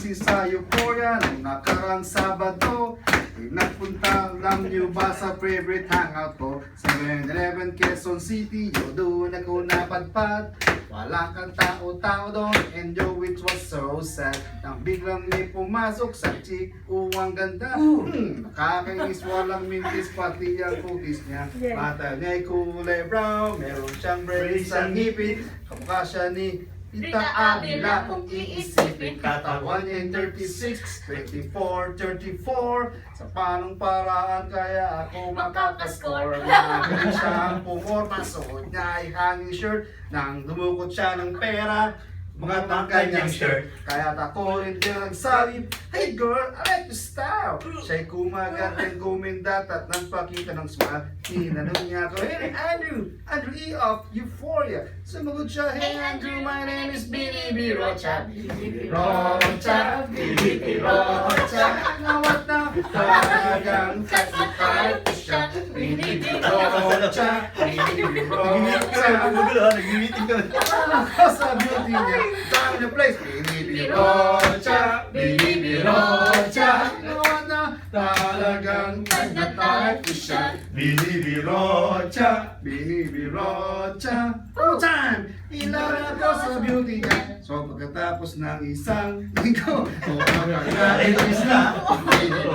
nagising sa euphoria nung nakarang Sabado. Nagpunta lang niyo ba sa favorite hangout ko? 7-Eleven Quezon City, yo doon ako napadpad. Walang kang tao-tao doon, and yo it was so sad. Nang biglang may pumasok sa chick, ang ganda. Nakakainis, walang mintis, pati ang kutis niya. Mata niya'y kulay brown, meron siyang braids sa ngipin. Kamukha siya ni Tita Avila kung iisipin. Katawan niya 36, 24, 34. Sa panong paraan kaya ako makakascore. Magaling siyang pumorma, suot niya ay hanging shirt. Nang dumukot siya ng pera, mga tangkay niyang shirt. Kaya ako hindi nagsabi, hey girl, I like your style. Siya'y kumagat and kumindat at nagpakita ng smile. Tinanong niya ako, hey Andrew E of Euphoria. Sumagot siya, hey Andrew, my name is Billy B. Rocha. Billy B. Rocha, Billy B. Rocha. Nawat na talagang type ko siya. Billy B. Rocha, Billy B. Rocha. Nag-meeting ka. Ako sa beauty niya. Down the place, Billy Rocha, Billy Rocha. Nawat na talagang type ko siya. Billy Rocha. Billy Rocha. Full time! Ilan ako sa beauty niya. So pagkatapos ng isang linggo,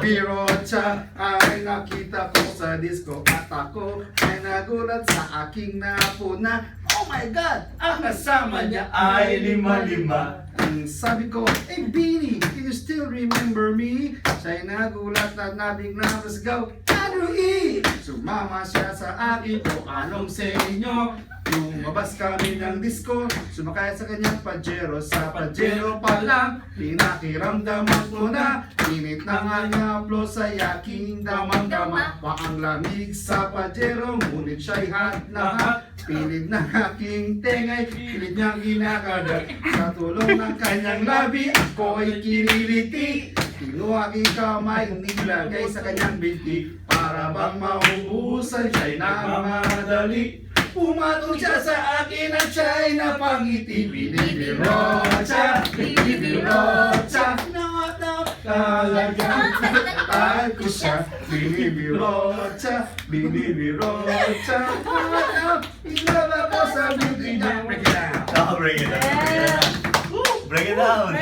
Billy Rocha ay nakita ko sa disco. At ako ay nagulat sa aking napuna. Oh my God! Ang kasama niya ay lima-lima. Ang sabi ko, hey Beanie, can you still remember me? Siya'y nagulat at nabiglang, let's go, Andrew E! Sumama siya sa akin, kung anong sa inyo. Lumabas kami ng disco, sumakay sa kanyang Pajero. Sa Pajero pa lang, pinakiramdaman ko na init ng ang aplo sa aking damang-dama. Paang lamig sa Pajero, ngunit siya'y hot na hot. Pilit ng aking tengay, pilit niyang ginakagat. Sa tulong ng kanyang labi, ako ay kiniliti. Kinuha aking kamay, nilagay sa kanyang binti. Para bang maubusan siya'y namamadali. Pumatong siya sa akin at siya'y napangiti. Billy Rocha, Billy Rocha. Nawatap talagang type ko siya. Billy Rocha, Billy Rocha. Nawatap, ilaba ko sa beauty niya. Bring it down. Bring it down. Bring it down.